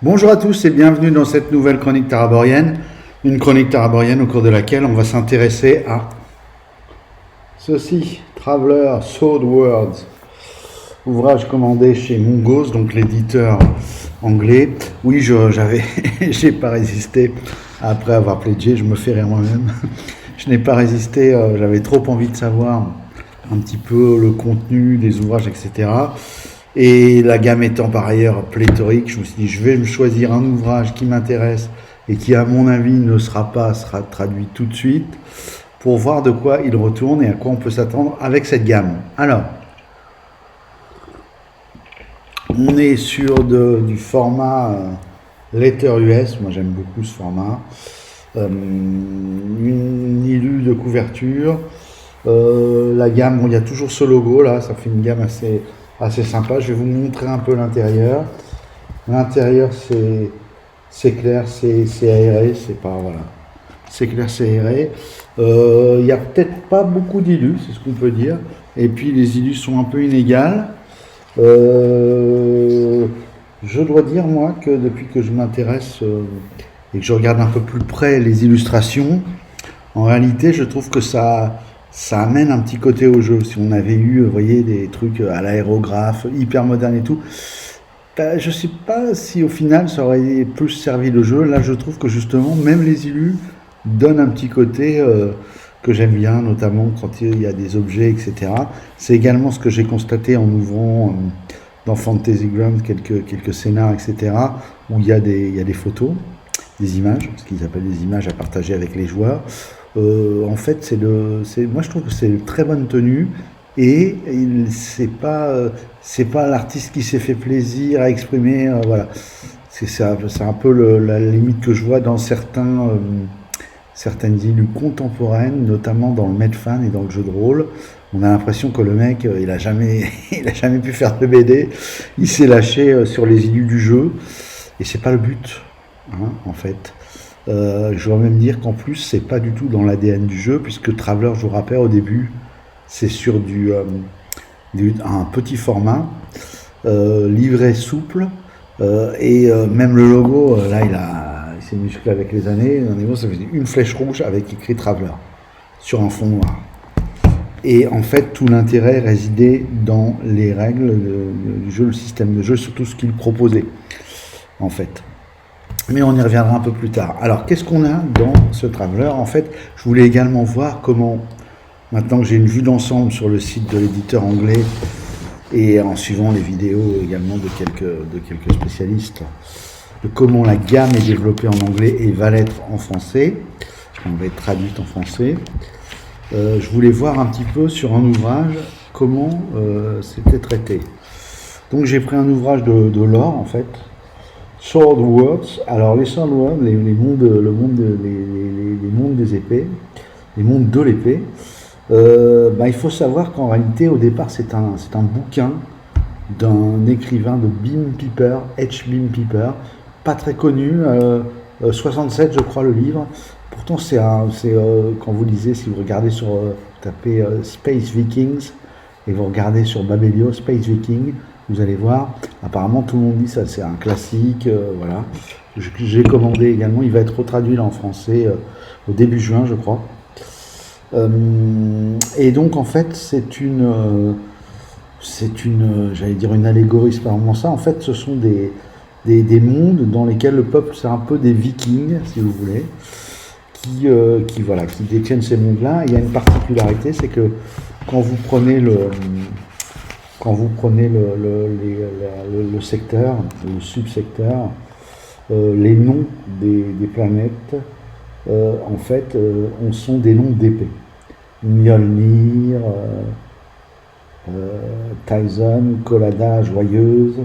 Bonjour à tous et bienvenue dans cette nouvelle chronique taraborienne, une chronique taraborienne au cours de laquelle on va s'intéresser à ceci, Traveller Sword Words, ouvrage commandé chez Mungos, donc l'éditeur anglais. Oui, j'ai pas résisté après avoir pledgé, je me fais rire moi-même. Je n'ai pas résisté, j'avais trop envie de savoir un petit peu le contenu des ouvrages, etc. Et la gamme étant par ailleurs pléthorique, je me suis dit je vais me choisir un ouvrage qui m'intéresse et qui à mon avis sera traduit tout de suite pour voir de quoi il retourne et à quoi on peut s'attendre avec cette gamme. Alors, on est sur du format Letter US, moi j'aime beaucoup ce format. Une illue de couverture. La gamme, bon, il y a toujours ce logo là, ça fait une gamme assez sympa. Je vais vous montrer un peu l'intérieur. L'intérieur, c'est clair, c'est aéré, c'est pas, voilà. C'est clair, c'est aéré. Il n'y a peut-être pas beaucoup d'illus, c'est ce qu'on peut dire. Et puis les illus sont un peu inégales. Je dois dire, moi, que depuis que je m'intéresse et que je regarde un peu plus près les illustrations, en réalité, je trouve que ça amène un petit côté au jeu. Si on avait eu, vous voyez, des trucs à l'aérographe, hyper moderne et tout, ben, je sais pas si au final ça aurait plus servi le jeu. Là, je trouve que justement, même les illus donnent un petit côté que j'aime bien, notamment quand il y a des objets, etc. C'est également ce que j'ai constaté en ouvrant dans Fantasy Ground quelques scénars, etc., où il y a des photos, des images, ce qu'ils appellent des images à partager avec les joueurs. En fait, moi je trouve que c'est une très bonne tenue et c'est pas l'artiste qui s'est fait plaisir à exprimer, voilà. C'est un peu la limite que je vois dans certaines illus contemporaines, notamment dans le Medfan et dans le jeu de rôle. On a l'impression que le mec, il a jamais, il a jamais pu faire de BD. Il s'est lâché sur les illus du jeu et c'est pas le but, hein, en fait. Je dois même dire qu'en plus, c'est pas du tout dans l'ADN du jeu, puisque Traveller, je vous rappelle, au début, c'est sur un petit format, livret souple, et même le logo, là, il s'est musclé avec les années. Au niveau, ça faisait une flèche rouge avec écrit Traveller sur un fond noir. Et en fait, tout l'intérêt résidait dans les règles du jeu, le système de jeu, surtout ce qu'il proposait, en fait. Mais on y reviendra un peu plus tard. Alors, qu'est-ce qu'on a dans ce Traveller? En fait, je voulais également voir comment, maintenant que j'ai une vue d'ensemble sur le site de l'éditeur anglais et en suivant les vidéos également de quelques spécialistes, de comment la gamme est développée en anglais et va l'être en français, on va être traduite en français. Je voulais voir un petit peu sur un ouvrage comment c'était traité. Donc, j'ai pris un ouvrage de lore, en fait. Sword Words. Alors les Sword Words, les mondes des épées, les mondes de l'épée. Il faut savoir qu'en réalité, au départ, c'est un bouquin d'un écrivain de Beam Piper, H. Beam Piper, pas très connu, 67 je crois le livre. Pourtant quand vous lisez, si vous regardez tapez Space Vikings et vous regardez sur Babelio Space Viking, vous allez voir, apparemment tout le monde dit ça, c'est un classique, voilà. J'ai commandé également, il va être retraduit là en français au début juin, je crois. Et donc en fait, j'allais dire une allégorie, c'est pas vraiment ça. En fait, ce sont des mondes dans lesquels le peuple, c'est un peu des Vikings, si vous voulez, qui détiennent ces mondes-là. Il y a une particularité, c'est que quand vous prenez le secteur, le subsecteur, les noms des planètes, en fait, sont des noms d'épées. Mjolnir, Tyson, Colada, Joyeuse,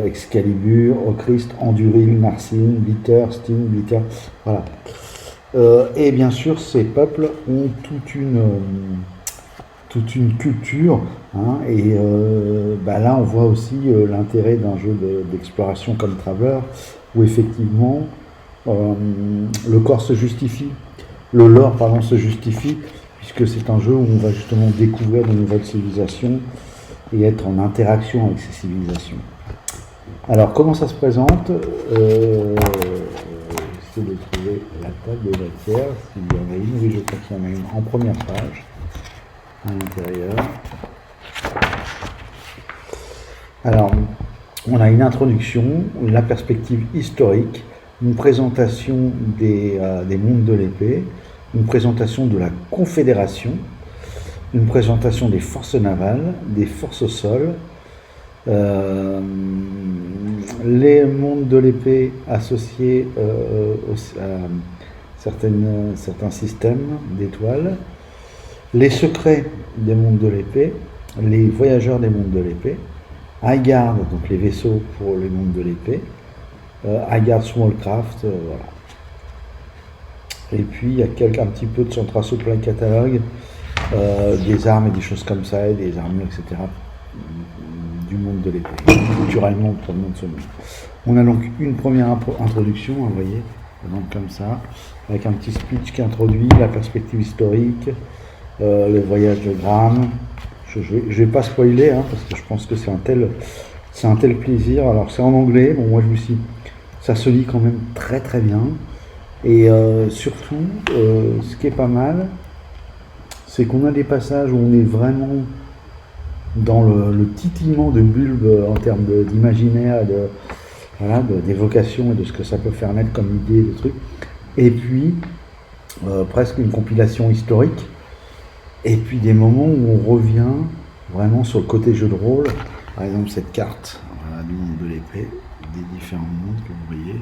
Excalibur, Ochrist, Anduril, Narcine, Bitter, Sting, Bitter, voilà. Et bien sûr, ces peuples ont toute une culture, hein, et là on voit aussi l'intérêt d'un jeu d'exploration comme Traveller, où effectivement le corps se justifie, le lore pardon se justifie, puisque c'est un jeu où on va justement découvrir de nouvelles civilisations et être en interaction avec ces civilisations. Alors, comment ça se présente? J'essaie de trouver la table des matières, s'il y en a une. Oui, je crois qu'il y en a une en première page, à l'intérieur. Alors, on a une introduction, la perspective historique, une présentation des mondes de l'épée, une présentation de la Confédération, une présentation des forces navales, des forces au sol, les mondes de l'épée associés à certains systèmes d'étoiles, les secrets des mondes de l'épée, les voyageurs des mondes de l'épée, Highguard, donc les vaisseaux pour les mondes de l'épée, Highguard Smallcraft, voilà. Et puis il y a un petit peu de son traceau plein catalogue, des armes et des choses comme ça, et des armures, etc. du monde de l'épée, culturellement pour le monde de ce monde. On a donc une première introduction, vous voyez, donc comme ça, avec un petit speech qui introduit la perspective historique, le voyage de Graham. Je vais pas spoiler, hein, parce que je pense que c'est un tel plaisir. Alors c'est en anglais, bon moi je me suis, ça se lit quand même très très bien. Et surtout, ce qui est pas mal, c'est qu'on a des passages où on est vraiment dans le titillement de bulbe en termes d'imaginaire, d'évocation et de ce que ça peut faire naître comme idée, de trucs. Et puis, presque une compilation historique. Et puis des moments où on revient vraiment sur le côté jeu de rôle. Par exemple, cette carte du monde de l'épée, des différents mondes que vous voyez,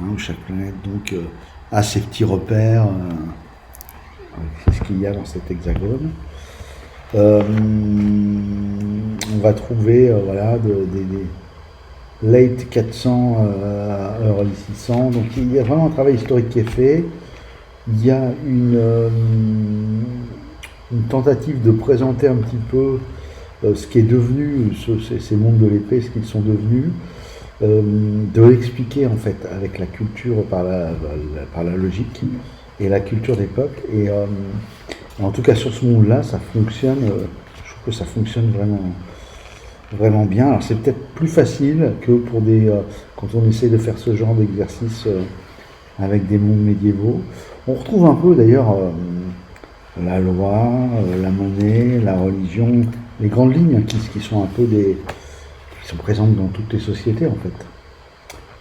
hein, où chaque planète donc a ses petits repères. C'est ce qu'il y a dans cet hexagone. On va trouver des late 400, early 600. Donc il y a vraiment un travail historique qui est fait. Il y a une tentative de présenter un petit peu ce qui est devenu ces mondes de l'épée, ce qu'ils sont devenus, de l'expliquer en fait avec la culture par la logique et la culture d'époque. Et en tout cas sur ce monde-là, ça fonctionne. Je trouve que ça fonctionne vraiment bien. Alors c'est peut-être plus facile que pour quand on essaie de faire ce genre d'exercice avec des mondes médiévaux. On retrouve un peu d'ailleurs la loi, la monnaie, la religion, les grandes lignes qui sont un peu qui sont présentes dans toutes les sociétés en fait.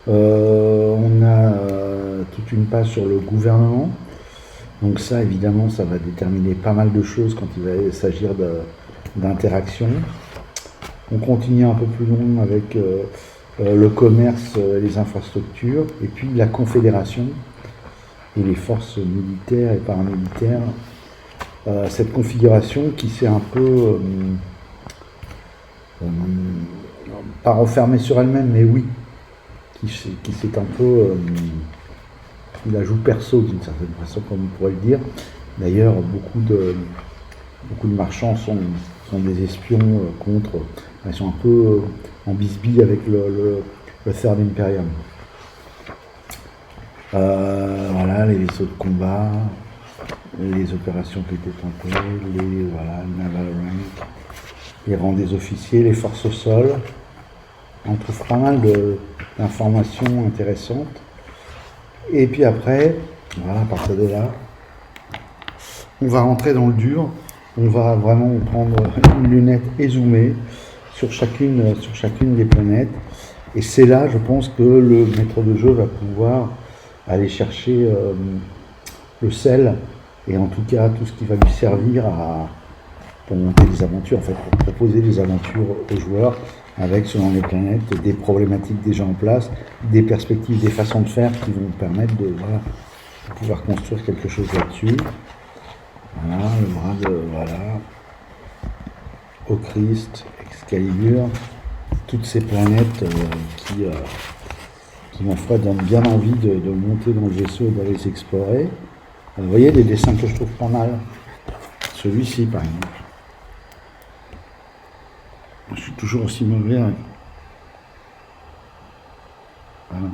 On a toute une page sur le gouvernement. Donc ça, évidemment, ça va déterminer pas mal de choses quand il va s'agir d'interaction. On continue un peu plus loin avec le commerce, les infrastructures, et puis la confédération et les forces militaires et paramilitaires. Cette configuration qui s'est un peu, pas refermée sur elle-même, mais oui, qui s'est un peu... il la joue perso d'une certaine façon, comme on pourrait le dire. D'ailleurs, beaucoup de marchands sont des espions contre. Ils sont un peu en bisbille avec le Third Imperium. Voilà, les vaisseaux de combat, les opérations qui étaient tentées, le naval rank, les rangs des officiers, les forces au sol. On trouve pas mal d'informations intéressantes. Et puis après, voilà, à partir de là, on va rentrer dans le dur. On va vraiment prendre une lunette et zoomer sur chacune des planètes. Et c'est là, je pense, que le maître de jeu va pouvoir aller chercher le sel, et en tout cas tout ce qui va lui servir pour monter des aventures, en fait, pour proposer des aventures aux joueurs, avec, selon les planètes, des problématiques déjà en place, des perspectives, des façons de faire qui vont permettre de pouvoir construire quelque chose là-dessus. Voilà, le bras au Christ, Excalibur, toutes ces planètes qui ma foi donnent bien envie de monter dans le vaisseau et d'aller les explorer. Vous voyez des dessins que je trouve pas mal. Celui-ci par exemple. Je suis toujours aussi mauvais. Voilà. Moi,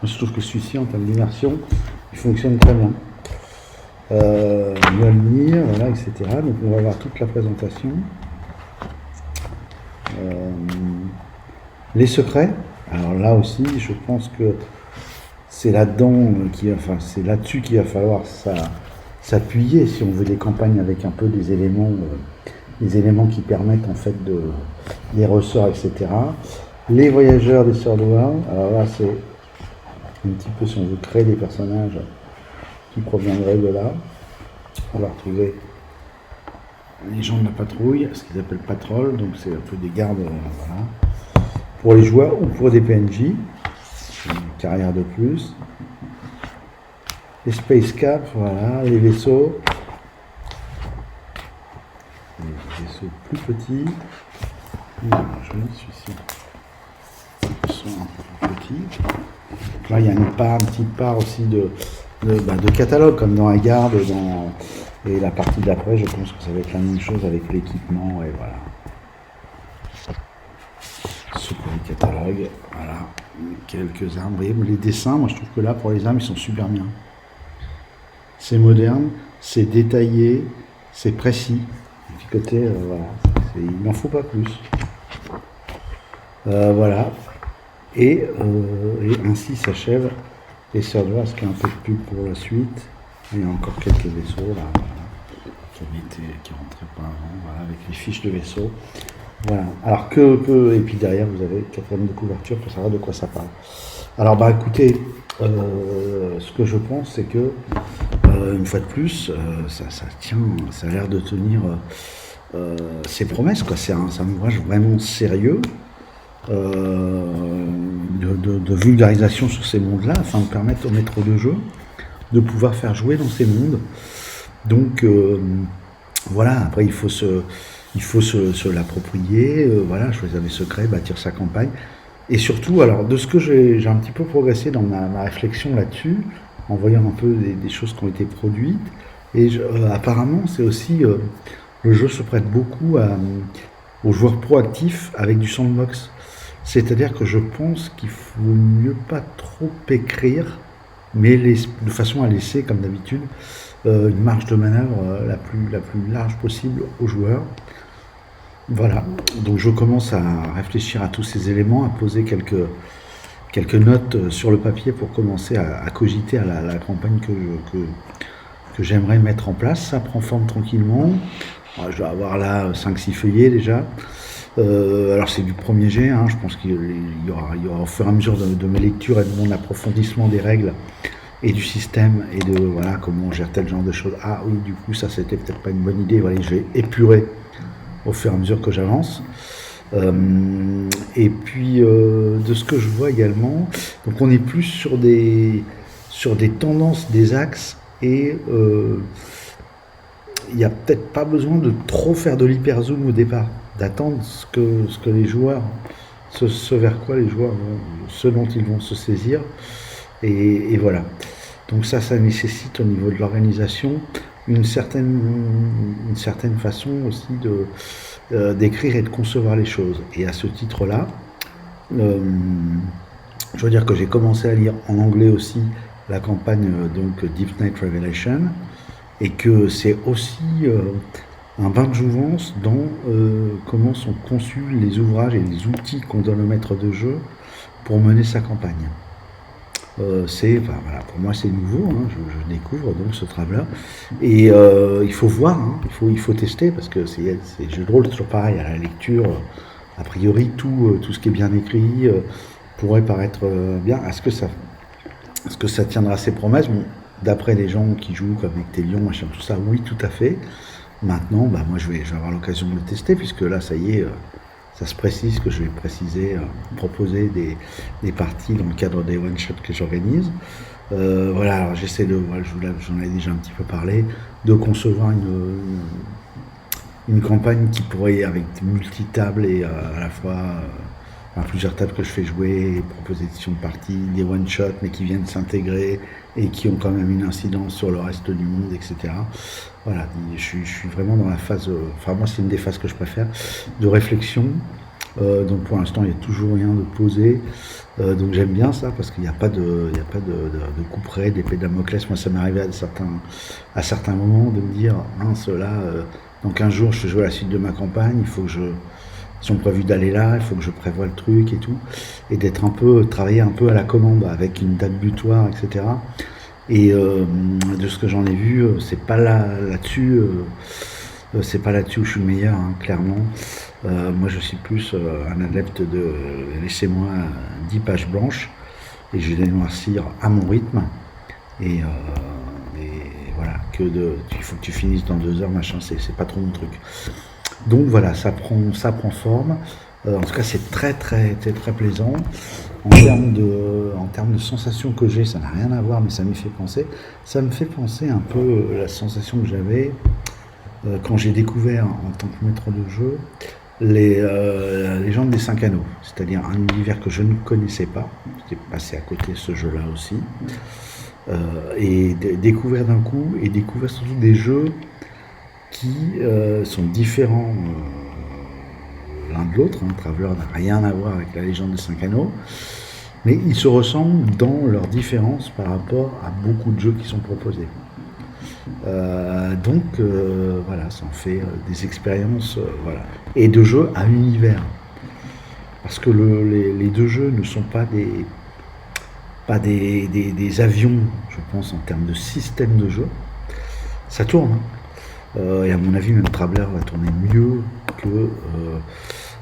je trouve que celui-ci, en termes d'immersion, il fonctionne très bien. Mjolnir, voilà, etc. Donc on va voir toute la présentation. Les secrets, alors là aussi, je pense que c'est là-dedans, enfin, c'est là-dessus qu'il va falloir s'appuyer si on veut des campagnes avec un peu des éléments qui permettent en fait des ressorts, etc. Les voyageurs des Sœurs d'Oa, alors là, c'est un petit peu si on veut créer des personnages qui proviendraient de là. On va retrouver les gens de la patrouille, ce qu'ils appellent patrol, donc c'est un peu des gardes, voilà, pour les joueurs ou pour des PNJ, une carrière de plus. Les Space Caps, voilà, les vaisseaux. Les vaisseaux plus petits. Je mets celui-ci. Ils sont un peu plus petits. Là, il y a une petite part aussi de catalogue, comme dans la garde et la partie d'après, je pense que ça va être la même chose avec l'équipement, et voilà. Ce pour les catalogues, voilà, quelques armes. Vous voyez, les dessins, moi je trouve que là, pour les armes, ils sont super bien. C'est moderne, c'est détaillé, c'est précis. Du côté, voilà, il n'en faut pas plus. Voilà. Et ainsi s'achève les Sœurs d'Oa, ce qui est un peu de pub pour la suite. Il y a encore quelques vaisseaux là, voilà, qui rentraient pas avant, voilà, avec les fiches de vaisseaux. Voilà. Alors et puis derrière vous avez 4e de couverture pour savoir de quoi ça parle. Alors bah écoutez, ce que je pense c'est que une fois de plus, ça tient, ça a l'air de tenir ses promesses, quoi. C'est un ouvrage vraiment sérieux. De vulgarisation sur ces mondes-là, afin de permettre aux maîtres de jeu de pouvoir faire jouer dans ces mondes. Donc voilà, après il faut se l'approprier, voilà, choisir des secrets, bâtir sa campagne. Et surtout, alors de ce que j'ai un petit peu progressé dans ma réflexion là-dessus, en voyant un peu des choses qui ont été produites, et apparemment c'est aussi, le jeu se prête beaucoup aux joueurs proactifs avec du sandbox. C'est-à-dire que je pense qu'il faut mieux pas trop écrire, mais de façon à laisser, comme d'habitude, une marge de manœuvre la plus large possible aux joueurs. Voilà, donc je commence à réfléchir à tous ces éléments, à poser quelques notes sur le papier pour commencer à cogiter à la campagne que j'aimerais mettre en place. Ça prend forme tranquillement. Alors, je dois avoir là 5-6 feuillets déjà. Alors c'est du premier jet, hein, je pense qu'il y aura au fur et à mesure de mes lectures et de mon approfondissement des règles et du système et de voilà comment on gère tel genre de choses. Ah oui, du coup ça c'était peut-être pas une bonne idée, voilà, je vais épurer au fur et à mesure que j'avance. Et puis de ce que je vois également, donc on est plus sur des tendances, des axes, et il n'y a peut-être pas besoin de trop faire de l'hyperzoom au départ, d'attendre ce que les joueurs, ce vers quoi les joueurs ce dont ils vont se saisir, et voilà. Donc ça nécessite au niveau de l'organisation une certaine façon aussi d'écrire et de concevoir les choses. Et à ce titre-là, je veux dire que j'ai commencé à lire en anglais aussi la campagne donc Deep Night Revelation, et que c'est aussi un bain de jouvence dans comment sont conçus les ouvrages et les outils qu'on donne au maître de jeu pour mener sa campagne. Voilà, pour moi c'est nouveau, hein, je découvre donc ce travail-là, et il faut voir, hein, il faut tester, parce que c'est jeu de rôle toujours pareil, à la lecture, a priori tout ce qui est bien écrit pourrait paraître bien. Est-ce que ça tiendra ses promesses? Bon, d'après les gens qui jouent comme Ectélion, machin, tout ça, oui, tout à fait. Maintenant, bah, moi je vais avoir l'occasion de le tester, puisque là ça y est, ça se précise que je vais proposer des parties dans le cadre des one-shots que j'organise. Voilà, alors j'essaie j'en ai déjà un petit peu parlé, de concevoir une campagne qui pourrait, avec multi-tables et à la fois plusieurs tables que je fais jouer, propositions de parties, des one-shots, mais qui viennent s'intégrer et qui ont quand même une incidence sur le reste du monde, etc. Voilà, je suis vraiment dans la phase, enfin moi c'est une des phases que je préfère, de réflexion. Donc pour l'instant il n'y a toujours rien de posé, donc j'aime bien ça, parce qu'il n'y a pas de couperet, d'épée de Damoclès. Moi ça m'est arrivé à certains moments de me dire, mince là, dans 15 jours je joue à la suite de ma campagne, il faut que sont prévus d'aller là, il faut que je prévoie le truc et tout, et d'être travailler un peu à la commande avec une date butoir, etc. Et de ce que j'en ai vu, c'est pas là-dessus, c'est pas là-dessus où je suis le meilleur, hein, clairement. Moi, je suis plus un adepte de laissez-moi 10 pages blanches et je vais les noircir à mon rythme. Et voilà, il faut que tu finisses dans 2 heures, machin, c'est pas trop mon truc. Donc voilà, ça prend forme. En tout cas, c'est très plaisant. En termes de sensations que j'ai, ça n'a rien à voir, mais ça m'y fait penser. Ça me fait penser un peu la sensation que j'avais quand j'ai découvert en tant que maître de jeu les légendes des 5 anneaux, c'est-à-dire un univers que je ne connaissais pas. J'étais passé à côté de ce jeu-là aussi. Et découvert d'un coup, et découvert surtout des jeux qui sont différents l'un de l'autre. Traveler n'a rien à voir avec la légende des 5 anneaux, mais ils se ressemblent dans leurs différences par rapport à beaucoup de jeux qui sont proposés. Donc voilà, ça en fait des expériences voilà. Et de jeux à univers. Parce que les 2 jeux ne sont pas des avions, je pense, en termes de système de jeu. Ça tourne. Et à mon avis, même Traveler va tourner mieux que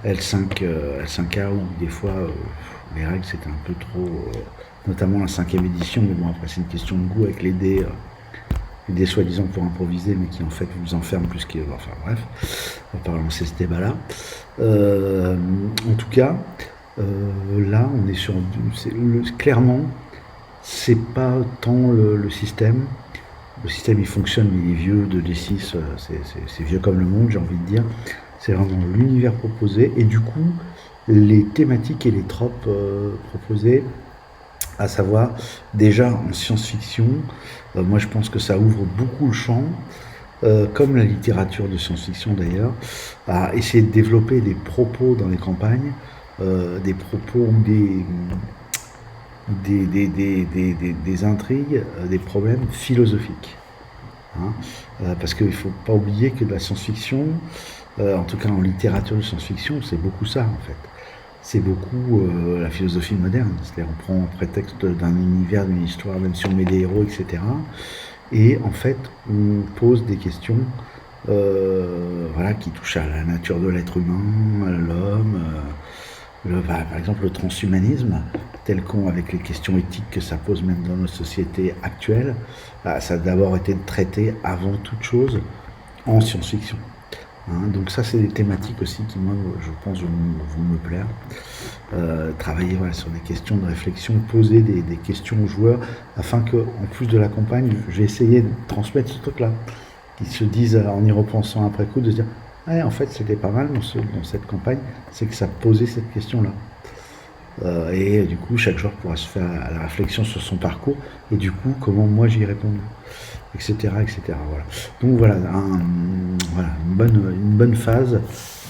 L5A, où des fois les règles c'était un peu trop, notamment la 5e édition, mais bon, après c'est une question de goût avec les dés soi-disant pour improviser, mais qui en fait vous enferment plus qu'ils. Enfin bref, on va pas relancer ce débat-là. En tout cas, là on est sur clairement, c'est pas tant le système. Le système il fonctionne, mais il est vieux de D6, c'est vieux comme le monde, j'ai envie de dire. C'est vraiment l'univers proposé et du coup les thématiques et les tropes proposées, à savoir déjà en science-fiction. Moi je pense que ça ouvre beaucoup le champ, comme la littérature de science-fiction d'ailleurs, à essayer de développer des propos dans les campagnes, des propos ou des intrigues, des problèmes philosophiques. Parce qu'il ne faut pas oublier que de la science-fiction, en tout cas en littérature de science-fiction, c'est beaucoup ça en fait. C'est beaucoup la philosophie moderne. C'est-à-dire on prend prétexte d'un univers, d'une histoire, même si on met des héros, etc. Et en fait, on pose des questions voilà, qui touchent à la nature de l'être humain, à l'homme. Par exemple, le transhumanisme, tel qu'on, avec les questions éthiques que ça pose même dans nos sociétés actuelles, ça a d'abord été traité avant toute chose en science-fiction. Donc ça, c'est des thématiques aussi qui, moi, je pense, vont me plaire. Travailler voilà, sur des questions de réflexion, poser des questions aux joueurs, afin que, en plus de la campagne, j'ai essayé de transmettre ce truc-là, qu'ils se disent, en y repensant après coup, de se dire en fait, c'était pas mal dans cette campagne, c'est que ça posait cette question-là. Et du coup, chaque joueur pourra se faire la réflexion sur son parcours et du coup, comment moi j'y ai répondu, etc., etc. Voilà. Donc voilà, une bonne phase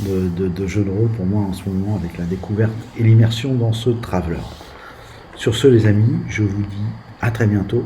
de jeu de rôle pour moi en ce moment, avec la découverte et l'immersion dans ce Traveler. Sur ce, les amis, je vous dis à très bientôt